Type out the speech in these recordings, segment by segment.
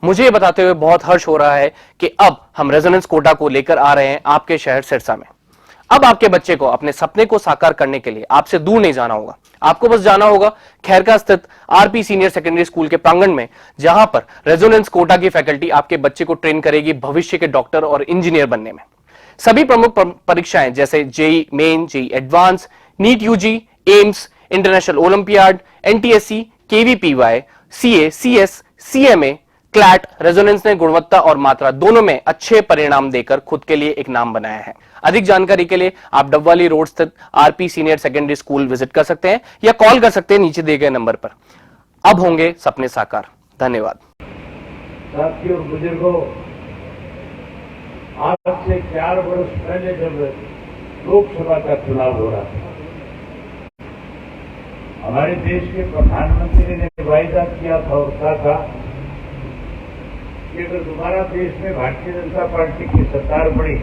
मुझे ये बताते हुए बहुत हर्ष हो रहा है कि अब हम रेजोनेंस कोटा को लेकर आ रहे हैं आपके शहर सिरसा में। अब आपके बच्चे को अपने सपने को साकार करने के लिए आपसे दूर नहीं जाना होगा। आपको बस जाना होगा खैरका स्थित आरपी सीनियर सेकेंडरी स्कूल के प्रांगण में, जहां पर रेजोनेंस कोटा की फैकल्टी आपके बच्चे को ट्रेन करेगी भविष्य के डॉक्टर और इंजीनियर बनने में। सभी प्रमुख परीक्षाएं जैसे JEE main, JEE advance, NEET UG, AIIMS, international olympiad, NTSC, KVPY, CA, CS, CMA, CLAT, Resonance ने गुणवत्ता और मात्रा दोनों में अच्छे परिणाम देकर खुद के लिए एक नाम बनाया है। अधिक जानकारी के लिए आप डबवाली रोड स्थित RP senior secondary school visit कर सकते हैं या कॉल कर सकते हैं नीचे दिए गए नंबर पर। अब होंगे सपने साकार। धन्यवाद। साथियों और बुजुर्गों, आज से 4 वर्ष पहले जब लोकसभा का चुनाव हो रहा था, हमारे देश के प्रधानमंत्री ने वायदा किया था और कहा था कि अगर दोबारा देश में भारतीय जनता पार्टी की सरकार बनी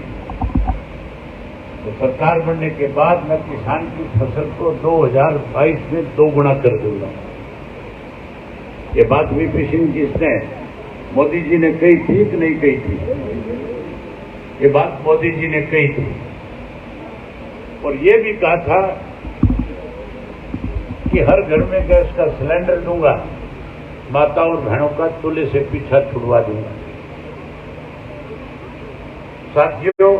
तो सरकार बनने के बाद मैं किसान की फसल को 2022 में 2 गुना कर दूंगा। ये बात वीपी सिंह जिसने मोदी जी ने कही थी कि नहीं कही थी? ये बात मोदी जी ने कही थी और ये भी कहा था कि हर घर में गैस का सिलेंडर दूंगा, माताओं और बहनों का चूल्हे से पीछा छुड़वा दूंगा। साथियों,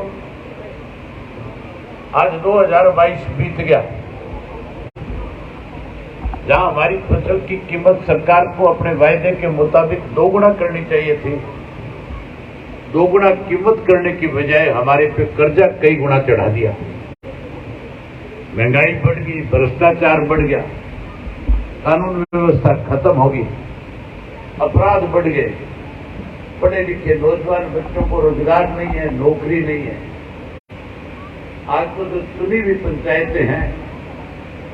आज 2022 बीत गया, जहां हमारी फसल की कीमत सरकार को अपने वायदे के मुताबिक 2 गुना करनी चाहिए थी, 2 गुना कीमत करने की बजाय हमारे पे कर्जा कई गुना चढ़ा दिया। महंगाई बढ़ गई, भ्रष्टाचार बढ़ गया, कानून व्यवस्था खत्म होगी, अपराध बढ़ गए, पढ़े लिखे नौजवान बच्चों को रोजगार नहीं है, नौकरी नहीं है। आज तो जो चुनी हुई पंचायतें हैं,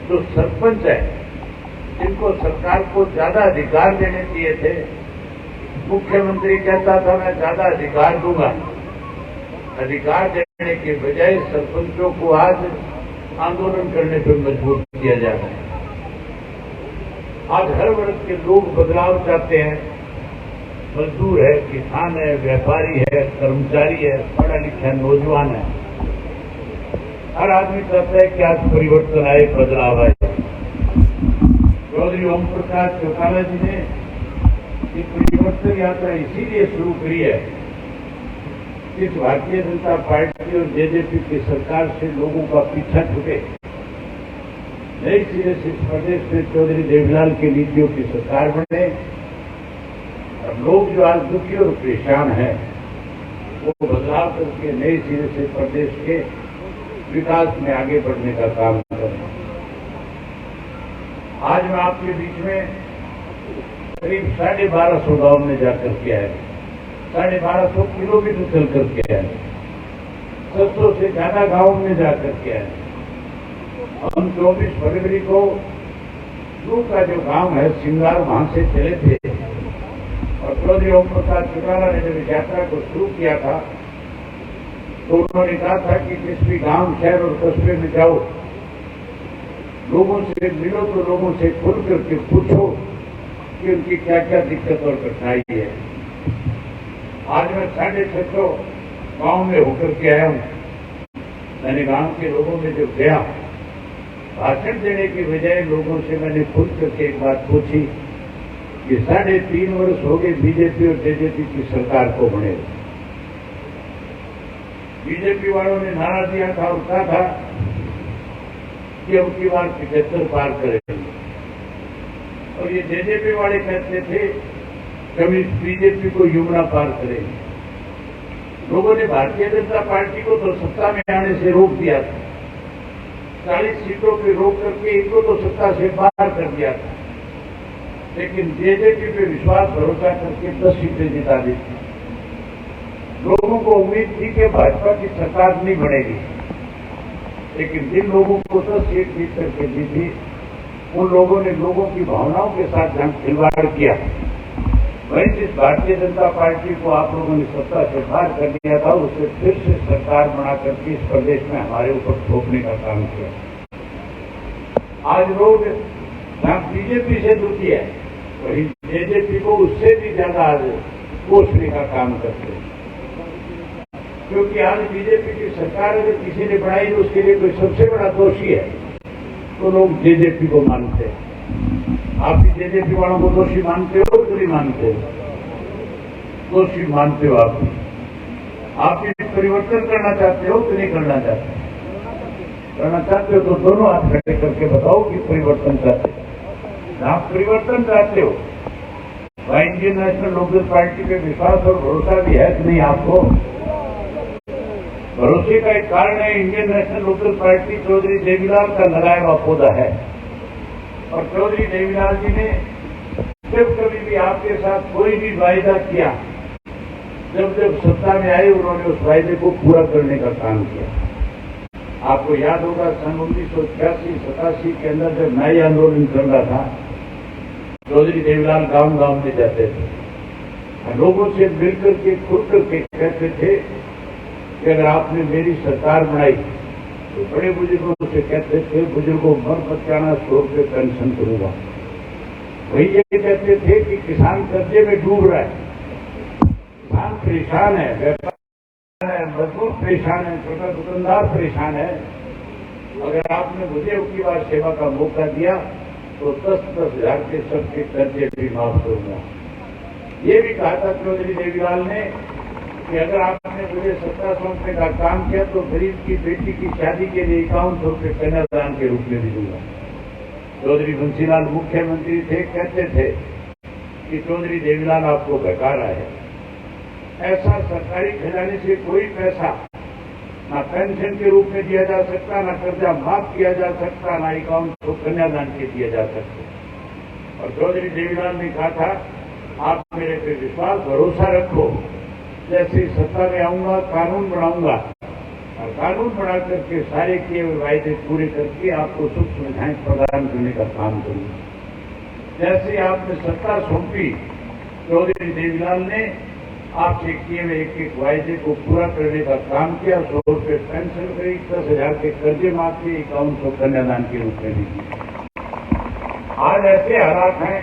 जो सरपंच है, जिनको सरकार को ज्यादा अधिकार देने चाहिए थे, मुख्यमंत्री कहता था मैं ज्यादा अधिकार दूंगा, अधिकार देने के बजाय सरपंचों को आज आंदोलन करने पर मजबूर किया जा रहा है। आज हर वर्ग के लोग बदलाव चाहते हैं, मजदूर है, किसान है, व्यापारी है, कर्मचारी है, पढ़ा लिखा नौजवान है, हर आदमी चाहता है कि आज परिवर्तन आए, बदलाव आए। चौधरी ओम प्रकाश चौटाला जी ने ये परिवर्तन यात्रा इसीलिए शुरू करी है कि भारतीय जनता पार्टी और जेजेपी की सरकार से लोगों का पीछा छूटे। नई सिरे से इस प्रदेश में चौधरी देवीलाल की नीतियों की सरकार बने और लोग जो आज दुखी और परेशान हैं वो बदलाव करके नई सिरे से प्रदेश के विकास में आगे बढ़ने का काम करें। आज मैं आपके बीच में करीब 1250 गांव में जाकर के आया, 1250 किलोमीटर चल करके आया, 700 से ज्यादा गांव में जाकर के आया। हम 24 फरवरी को लू का जो गांव है सिंगार, वहां से चले थे और चौधरी ओम प्रकाश चौटाला ने जब यात्रा को शुरू किया था तो उन्होंने कहा था कि जिस भी गांव, शहर और कस्बे में जाओ, लोगों से मिलो तो लोगों से खुल करके पूछो कि उनकी क्या क्या दिक्कत और कठिनाई है। आज मैं 650 गांव में होकर के आया हूं। मैंने गांव के लोगों में जब गया, भाषण देने की बजाय लोगों से मैंने खुद करके एक बात पूछी कि 3.5 वर्ष हो गए बीजेपी और जेजेपी की सरकार को बने। बीजेपी वालों ने नारा दिया था और कहा था कि अब की बार 75 पार करेंगे और ये जेजेपी वाले कहते थे कभी बीजेपी को यमुना पार करेंगे। लोगों ने भारतीय जनता पार्टी को तो सत्ता में आने से रोक दिया था, 40 सीटों पे रोक करके इनको तो सत्ता से बाहर कर दिया था, लेकिन जेजेपी पे विश्वास भरोसा करके 10 सीटें जिता दी थी। लोगों को उम्मीद थी कि भाजपा की सरकार नहीं बनेगी, लेकिन जिन लोगों को 10 सीट जीत करके जीती, उन लोगों ने लोगों की भावनाओं के साथ जहां खिलवाड़ किया, वहीं जिस भारतीय जनता पार्टी को आप लोगों ने सत्ता से बाहर कर दिया था, उसे फिर से सरकार बना करके इस प्रदेश में हमारे ऊपर थोपने का काम किया। आज लोग जहां बीजेपी से दुखी है, वहीं जेजेपी को उससे भी ज्यादा आज कोसने का काम करते हैं। क्योंकि आज बीजेपी की सरकार अगर किसी ने बनाई तो उसके लिए कोई सबसे बड़ा दोषी है तो लोग जेजेपी को मानते हैं। आप भी जेजेपी वालों को दोषी मानते हो तो नहीं मानते हो? दोषी मानते हो आप भी। आप भी परिवर्तन करना चाहते हो कि नहीं करना चाहते? करना चाहते हो तो दोनों हाथ खड़े करके बताओ कि परिवर्तन चाहते हो। आप परिवर्तन चाहते हो, वह इंडियन नेशनल लोकदल पार्टी पे विश्वास और भरोसा भी है कि नहीं आपको? भरोसे का एक कारण है, Indian National Lokdal party Chaudhary Devilal का लगाया हुआ पौधा है। और चौधरी देवीलाल जी ने जब कभी भी आपके साथ कोई भी वायदा किया, जब जब सत्ता में आए उन्होंने उस वायदे को पूरा करने का काम किया। आपको याद होगा सन 1986-87 के अंदर जब न्याय आंदोलन चल रहा था, चौधरी देवीलाल गांव गांव में जाते थे, लोगों से मिलकर के खुद करके कहते थे कि अगर आपने मेरी सरकार बनाई तो बड़े बुजुर्गों से कहते थे बुजुर्गों मर बचाना 100 रुपये पेंशन करूंगा। वही ये कहते थे कि किसान कर्जे में डूब रहा है, किसान परेशान है, व्यापार है, मजदूर परेशान है, छोटा दुकानदार परेशान है। अगर आपने मुझे उनकी बार सेवा का मौका दिया तो 10-10 हजार के सबके कर्जे भी माफ करूंगा। ये भी कहा था चौधरी देवीलाल ने कि अगर आपने मुझे सत्ता सौंपने का काम किया तो गरीब की बेटी की शादी के लिए 5100 रुपये कन्यादान के रूप में भी दूंगा। चौधरी बंसीलाल मुख्यमंत्री थे, कहते थे कि चौधरी देवीलाल आपको बहका रहा है। ऐसा सरकारी खजाने से कोई पैसा ना पेंशन के रूप में दिया जा सकता, ना कर्जा माफ किया जा सकता, ना 5100 कन्यादान के दिए जा सकते। और चौधरी देवीलाल ने कहा था आप मेरे पे विश्वास भरोसा रखो, जैसे ही सत्ता में आऊंगा कानून बनाऊंगा और कानून बना करके सारे किए हुए वायदे पूरे करके आपको सुख सुविधाएं प्रदान करने का काम करूंगा। जैसे ही आपने सत्ता सौंपी, चौधरी देवीलाल ने आपसे किए हुए एक वायदे को पूरा करने का काम किया। 100 रुपये पेंशन करी, 10 हजार के कर्जे माफ किए, 5100 कन्यादान के रूप में भी। आज ऐसे हालात हैं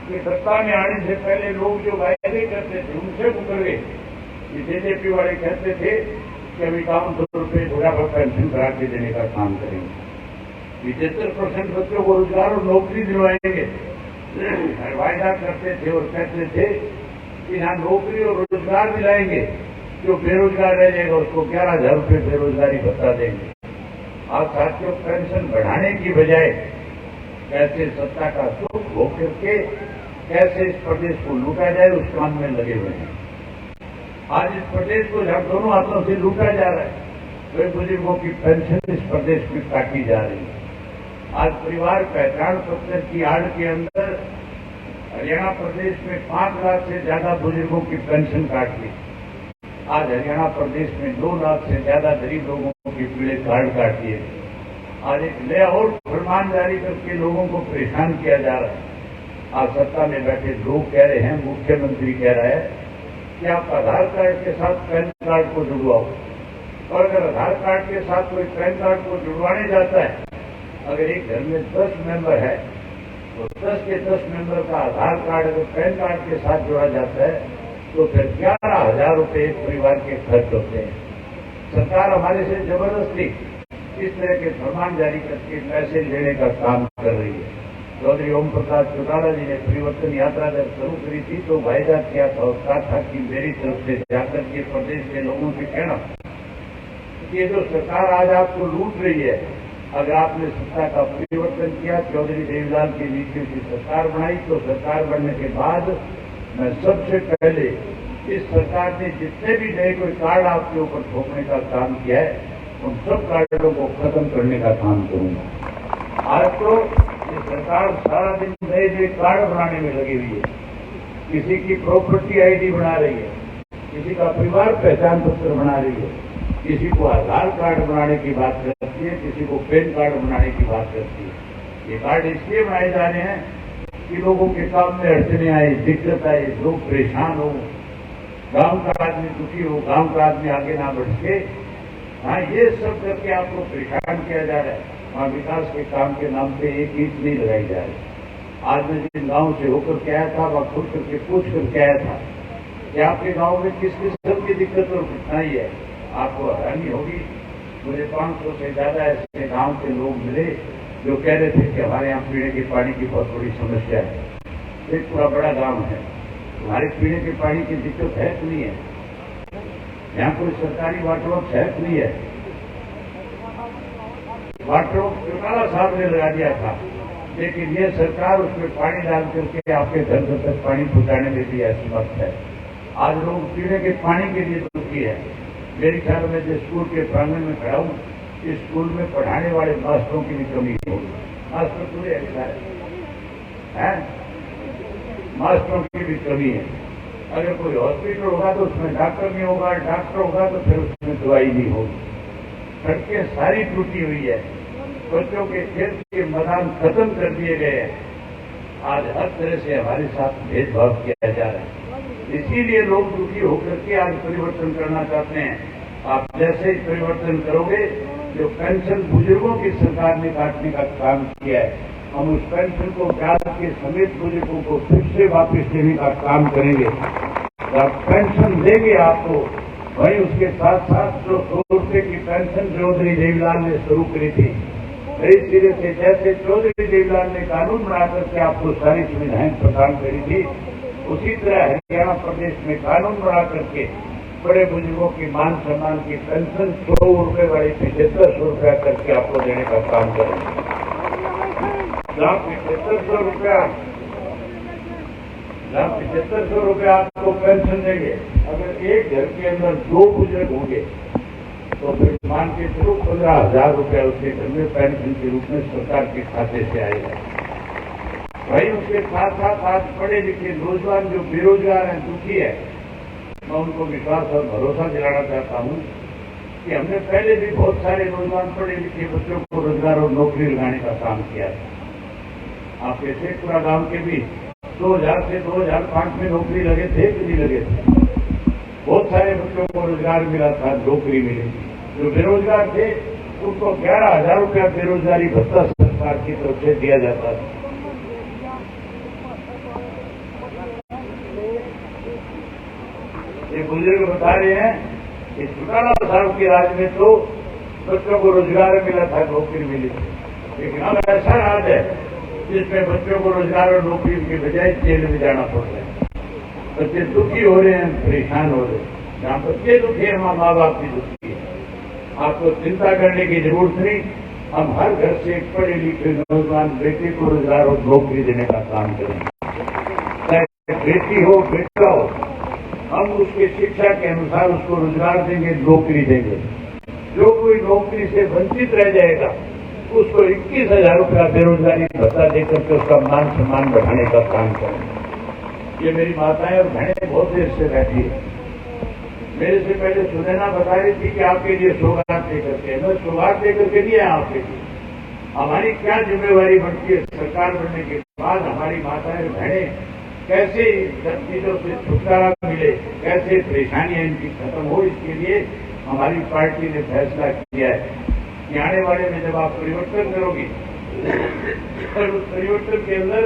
कि सत्ता में आने से पहले लोग जो वायदे करते थे उनसे मुकर गए। जेजेपी वाले कहते थे कि हम 5100 रुपये बुढ़ापा पेंशन करा के देने का काम करेंगे, 75% बच्चों को रोजगार और नौकरी दिलवाएंगे। वायदा करते थे और कहते थे कि यहाँ नौकरी और रोजगार दिलाएंगे, जो बेरोजगार रह जाएगा उसको 11,000 रुपये बेरोजगारी भत्ता देंगे। आज साथियों पेंशन बढ़ाने की बजाय कैसे सत्ता का सुख हो करके कैसे इस प्रदेश को लूटा जाए उस काम में लगे हुए हैं। आज इस प्रदेश को जब दोनों हाथों से लूटा जा रहा है, वे बुजुर्गों की पेंशन इस प्रदेश में काटी जा रही है। आज परिवार पहचान पत्र की आड़ के अंदर हरियाणा प्रदेश में 5 लाख से ज्यादा बुजुर्गों की पेंशन काट ली। आज हरियाणा प्रदेश में 2 लाख से ज्यादा गरीब लोगों की पीड़े कार्ड काट दिए। आज एक नया और फरमान जारी करके लोगों को परेशान किया जा रहा है। आज सत्ता में बैठे लोग कह रहे हैं, मुख्यमंत्री कह रहा है कि आप आधार कार्ड के साथ पैन कार्ड को जुड़वाओ। और अगर आधार कार्ड के साथ कोई पैन कार्ड को जुड़वाने जाता है, अगर एक घर में 10 मेंबर है तो 10 के 10 मेंबर का आधार कार्ड अगर पैन कार्ड के साथ जोड़ा जाता है तो फिर 11,000 रुपये एक परिवार के खर्च होते हैं। सरकार हमारे से जबरदस्ती इस तरह के फरमान जारी करके पैसे लेने का काम कर रही है। चौधरी ओम प्रकाश चौटाला जी ने परिवर्तन यात्रा जब शुरू करी थी तो वायदा किया था और कहा था कि मेरी तरफ से जाकर के प्रदेश के लोगों से कहना कि ये जो सरकार आज आपको लूट रही है, अगर आपने सत्ता का परिवर्तन किया, चौधरी देवीलाल की नीतियों की सरकार बनाई, तो सरकार बनने के बाद मैं सबसे पहले इस सरकार ने जितने भी नए कोई कार्ड आपके ऊपर थोपने का काम किया है उन सब कार्डों को खत्म करने का काम करूंगा। आज तो ये सरकार सारा दिन नए नए कार्ड बनाने में लगी हुई है। किसी की प्रॉपर्टी आईडी बना रही है, किसी का परिवार पहचान पत्र बना रही है, किसी को आधार कार्ड बनाने की बात करती है, किसी को पैन कार्ड बनाने की बात करती है। ये कार्ड इसलिए बनाए जा रहे हैं कि लोगों के काम में अड़चने आए, दिक्कत आए, लोग परेशान हो, गांव का आदमी दुखी हो, गांव का आदमी आगे ना बढ़ के। हाँ, ये सब करके आपको परेशान किया जा रहा है। वहाँ विकास के काम के नाम पे एक ईंट नहीं लगाई जा रही। आज मैं जिन गांव से होकर के आया था वहाँ खुद करके पूछ करके आया था कि आपके गांव में किस किस्म की दिक्कत और कठिनाई है। आपको हैरानी होगी, मुझे 500 से ज्यादा ऐसे गांव के लोग मिले जो कह रहे थे कि हमारे यहाँ पीने के पानी की बहुत बड़ी समस्या है। एक पूरा बड़ा गांव है, तुम्हारे पीने के पानी की दिक्कत है कि नहीं है? यहाँ कोई सरकारी वाटर वर्क्स है कि नहीं है? वाटर वर्क्स चौटाला साहब ने लगा दिया था, लेकिन ये सरकार उसमें पानी डाल करके आपके घर घर तक पानी पहुंचाने के लिए असमर्थ है। आज लोग पीने के पानी के लिए दुखी है। मेरे ख्याल में जो स्कूल के प्रांगण में खड़ा हूं, इस स्कूल में पढ़ाने वाले मास्टरों की भी कमी होगी। मास्टर पूरे अच्छा है, मास्टरों की भी कमी है। अगर कोई हॉस्पिटल होगा तो उसमें डॉक्टर नहीं होगा, डॉक्टर होगा तो फिर उसमें दवाई नहीं होगी। सड़कें सारी टूटी हुई है, बच्चों के खेल के मैदान खत्म कर दिए गए हैं। आज हर तरह से हमारे साथ भेदभाव किया जा रहा है। इसीलिए लोग दुखी होकर के आज परिवर्तन करना चाहते हैं। आप जैसे ही परिवर्तन करोगे, जो पेंशन बुजुर्गों की सरकार ने काटने का काम किया है, हम उस पेंशन को ब्याज के समेत बुजुर्गों को फिर से वापस देने का काम करेंगे। जब पेंशन देंगे आपको, वहीं उसके साथ साथ जो 2 रुपये की पेंशन चौधरी देवीलाल ने शुरू करी थी, नई सिरे से जैसे चौधरी देवीलाल ने कानून बना करके आपको सारी सुविधाएं प्रदान करी थी, उसी तरह हरियाणा प्रदेश में कानून बना करके बड़े बुजुर्गों की मान सम्मान की पेंशन 100 रुपये वाली 7500 रुपया करके आपको देने का काम करेंगे। जहाँ 7500 रुपया आपको पेंशन देंगे, अगर एक घर के अंदर 2 बुजुर्ग होंगे तो फिर मान के चलो 15,000 रुपया उसके घर में पेंशन के रूप में सरकार के खाते से आएगा। भाई उसके साथ साथ आज पढ़े लिखे नौजवान जो बेरोजगार हैं, दुखी है, मैं उनको विश्वास और भरोसा दिलाना चाहता हूं कि हमने पहले भी बहुत सारे नौजवान पढ़े लिखे बच्चों को रोजगार और नौकरी लगाने का काम किया है। आपके शेखपुरा गांव के भी 2000 से 2005 में नौकरी लगे थे कि नहीं लगे थे? बहुत सारे बच्चों को रोजगार मिला था, नौकरी मिली। जो बेरोजगार थे उनको 11,000 रुपया बेरोजगारी भत्ता सरकार की तरफ से दिया जाता था। ये बुजुर्ग बता रहे हैं कि चौटाला साहब के राज में तो बच्चों को रोजगार मिला था, नौकरी मिली थी, लेकिन अब ऐसा राज है जिसमें बच्चों को रोजगार और नौकरी के बजाय जेल में जाना पड़ रहा है। बच्चे दुखी हो रहे हैं, परेशान हो रहे हैं। जहां बच्चे दुखी है, वहां माँ बाप भी दुखी है। आपको चिंता करने की जरूरत नहीं। हम हर घर से एक पढ़े लिखे नौजवान बेटे को रोजगार और नौकरी देने का काम करेंगे। चाहे बेटी हो बेटा हो, हम उसके शिक्षा के अनुसार उसको रोजगार देंगे, नौकरी देंगे। जो कोई नौकरी से वंचित रह जाएगा उसको 21,000 रुपया बेरोजगारी भत्ता देकर के उसका मान सम्मान बढ़ाने का काम करेंगे। ये मेरी माताएं और बहनें बहुत देर से बैठी है। मेरे से पहले सुनैना बता रही थी कि आपके लिए सौगात लेकर के, मैं सौगात लेकर के नहीं आया आपके लिए। हमारी क्या जिम्मेवारी बनती है सरकार बनने के बाद, हमारी माताएं और बहनें कैसे सब चीजों से छुटकारा मिले, कैसे परेशानियां इनकी खत्म हो, इसके लिए हमारी पार्टी ने फैसला किया है कि आने वाले में जब आप परिवर्तन करोगे और उस परिवर्तन के अंदर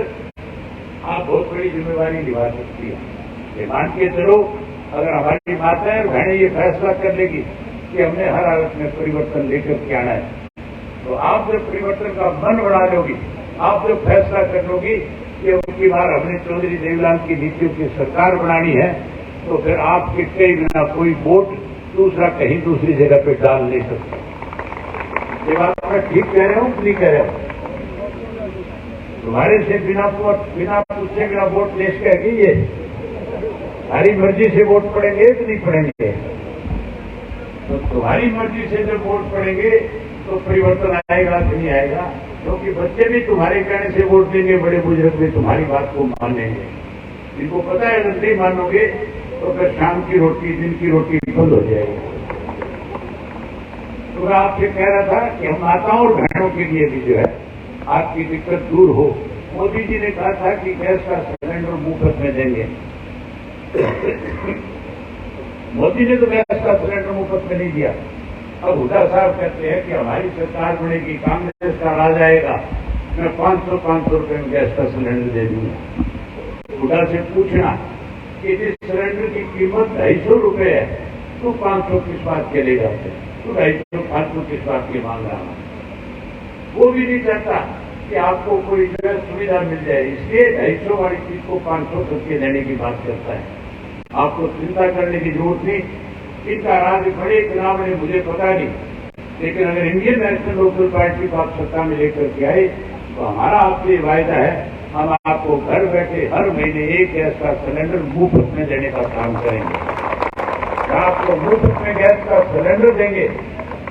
आप बहुत बड़ी जिम्मेवारी निभा सकती है। ये मान के चलो, अगर हमारी माताएं और बहनें ये फैसला कर लेगी कि हमने हर हालत में परिवर्तन लेकर के आना है, तो आप जब परिवर्तन का मन बना लोगी, आप जब फैसला कर लोगी कि उनकी बार हमने चौधरी देवीलाल की नीतियों की सरकार बनानी है, तो फिर आपके कई बिना कोई वोट दूसरा कहीं दूसरी जगह पे डाल नहीं सकता। ये बात मैं ठीक कह रहा हूं कि नहीं कह रहा हूं? तुम्हारे से बिना पूछे बिना वोट देश कह गई है, हमारी मर्जी से वोट पड़ेंगे कि नहीं पड़ेंगे? तो तुम्हारी मर्जी से जब वोट पड़ेंगे तो परिवर्तन आएगा कि नहीं आएगा? क्योंकि बच्चे भी तुम्हारे कहने से वोट देंगे, बड़े बुजुर्ग भी तुम्हारी बात को मानेंगे। इनको पता है अगर नहीं मानोगे तो फिर शाम की रोटी दिन की रोटी बंद हो जाएगी। तो मैं आपसे कह रहा था कि हम माताओं और बहनों के लिए भी जो है आपकी दिक्कत दूर हो। मोदी जी ने कहा था कि गैस का सिलेंडर मुफ्त में देंगे। मोदी ने तो गैस का सिलेंडर मुफ्त में नहीं दिया। अब हुड्डा साहब कहते हैं कि हमारी सरकार बनेगी, कांग्रेस का राज आएगा, मैं 500 रुपए में गैस का सिलेंडर दे दूंगा। हुड्डा से पूछना कि जिस सिलेंडर की कीमत 250 रुपए है तो 500 किस बात के लेगा, तो 250 500 किस बात की मांग रहा है। वो भी नहीं चाहता कि आपको कोई जगह सुविधा मिल जाए, इसलिए 250 वाली चीज को 500 करके देने की बात करता है। आपको चिंता करने की जरूरत नहीं, इनका राज बड़े चुनाव में मुझे पता नहीं, लेकिन अगर इंडियन नेशनल लोकल पार्टी को आप सत्ता में लेकर के आए तो हमारा आपसे वायदा है, हम आपको घर बैठे हर महीने एक गैस का सिलेंडर मुफ्त में देने का काम करेंगे। आपको मुफ्त में गैस का सिलेंडर देंगे,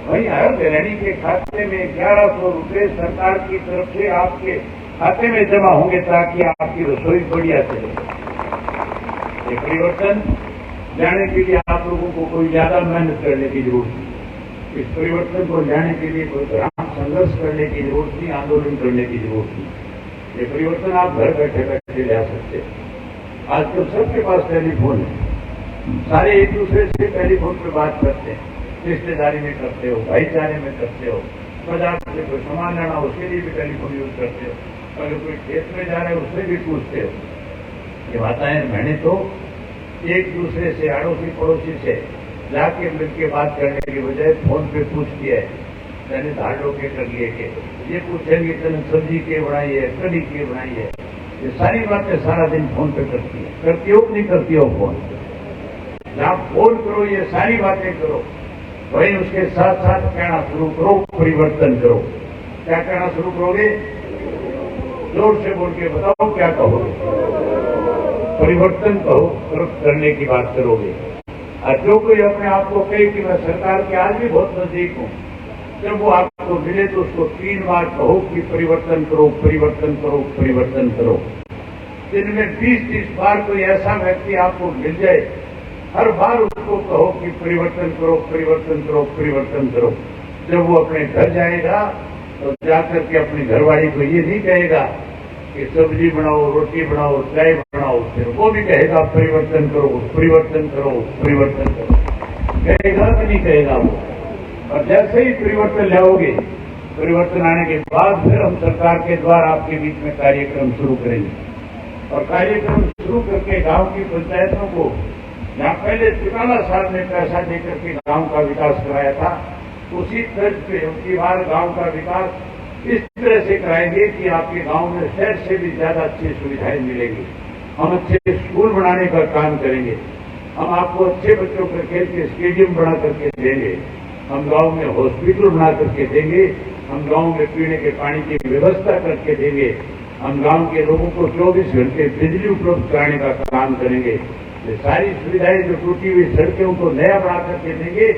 वहीं हर गृहिणी के खाते में 1100 रुपए सरकार की तरफ से आपके खाते में जमा होंगे ताकि आपकी रसोई बढ़िया चले। ये परिवर्तन लाने के लिए आप लोगों को कोई ज्यादा मेहनत करने की जरूरत नहीं। इस परिवर्तन को लाने के लिए कोई ग्राम संघर्ष करने की जरूरत नहीं, आंदोलन करने की जरूरत नहीं। ये परिवर्तन आप घर बैठे बैठे ले आ सकते हैं। आजकल सबके पास टेलीफोन है, सारे एक दूसरे से टेलीफोन पर बात करते हैं, रिश्तेदारी में करते हो, भाईचारे में करते हो, बाजार से कोई सामान लाना उसके लिए भी टेलीफोन यूज करते हो, अगर कोई खेत में जा रहे हो उससे भी पूछते हो। ये माताएं बहनें तो एक दूसरे से, अड़ोसी पड़ोसी से जाके मिलकर बात करने की बजाय फोन पे पूछती है, मैंने दाल डोके कर लिए के, ये पूछेंगे तने सब्जी के बनाई है, कड़ी के बनाई है, ये सारी बातें सारा दिन फोन पे करती है। करती हो नहीं करती हो फोन? आप फोन करो, ये सारी बातें करो, वहीं उसके साथ साथ कहना शुरू करो, परिवर्तन करो। क्या कहना शुरू करोगे? जोर से बोल के बताओ क्या कहोगे? परिवर्तन कहो, करने की बात करोगे। और जो कोई अपने आप को कहे कि मैं सरकार के आज भी बहुत नजदीक हूं, जब वो आपको मिले तो उसको 3 बार कहो कि परिवर्तन करो, परिवर्तन करो, परिवर्तन करो। दिन में 20-30 बार कोई ऐसा व्यक्ति आपको मिल जाए, हर बार उसको कहो कि परिवर्तन करो, परिवर्तन करो, परिवर्तन करो। जब वो अपने घर जाएगा तो जाकर के अपनी घरवाली को ये नहीं कहेगा कि सब्जी बनाओ, रोटी बनाओ, चाय बनाओ, फिर वो भी कहेगा परिवर्तन करो, परिवर्तन करो, परिवर्तन करो। कहेगा कि नहीं कहेगा वो? और जैसे ही परिवर्तन लाओगे, परिवर्तन आने के बाद फिर हम सरकार के द्वारा आपके बीच में कार्यक्रम शुरू करेंगे। और कार्यक्रम शुरू करके गांव की पंचायतों को, जहां पहले चौटाला साहब ने पैसा देकर के गांव का विकास कराया था, उसी तर्ज पे उनकी बार गांव का विकास इस तरह से कराएंगे कि आपके गांव में शहर से भी ज्यादा अच्छी सुविधाएं मिलेंगी। हम अच्छे स्कूल बनाने का काम करेंगे, हम आपको अच्छे बच्चों के खेल के स्टेडियम बना करके देंगे, हम गांव में हॉस्पिटल बना करके देंगे, हम गांव में पीने के पानी की व्यवस्था करके देंगे, हम गांव के लोगों को 24 घंटे बिजली उपलब्ध कराने का काम करेंगे। ये सारी सुविधाएं, जो टूटी हुई सड़कें उनको नया बना करके देंगे।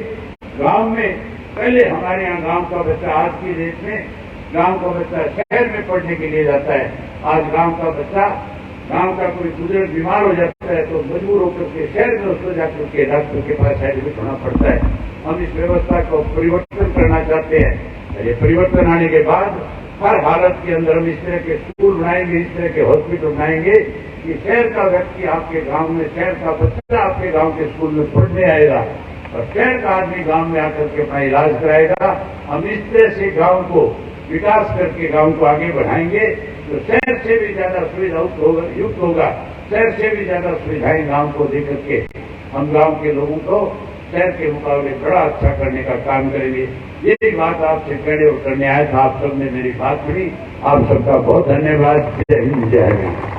गांव में पहले हमारे यहाँ गांव का बच्चा, आज की डेट में गांव का बच्चा शहर में पढ़ने के लिए जाता है। आज गांव का बच्चा, गांव का कोई बुजुर्ग बीमार हो जाता है तो मजबूर होकर के शहर में उसको जाकर के डॉक्टर के पास एडमिट होना पड़ता है। हम इस व्यवस्था को परिवर्तन करना चाहते हैं। ये परिवर्तन आने के बाद हर हालत के अंदर हम इस तरह के स्कूल बनाएंगे, इस तरह के हॉस्पिटल बनाएंगे कि शहर का व्यक्ति आपके गांव में, शहर का बच्चा आपके गांव के स्कूल में पढ़ने आएगा और शहर का आदमी गांव में आकर के अपना इलाज कराएगा। हम इस तरह से गांव को विकास करके गांव को आगे बढ़ाएंगे तो शहर से भी ज्यादा सुविधा युक्त होगा, शहर से भी ज्यादा सुविधाएं गांव को देकर के हम गांव के लोगों को शहर के मुकाबले बड़ा अच्छा करने का काम करेंगे। यही बात आपसे कहने और करने आया था। आप सबने मेरी बात सुनी। आप सबका बहुत धन्यवाद। जय हिंद, जय हिंद।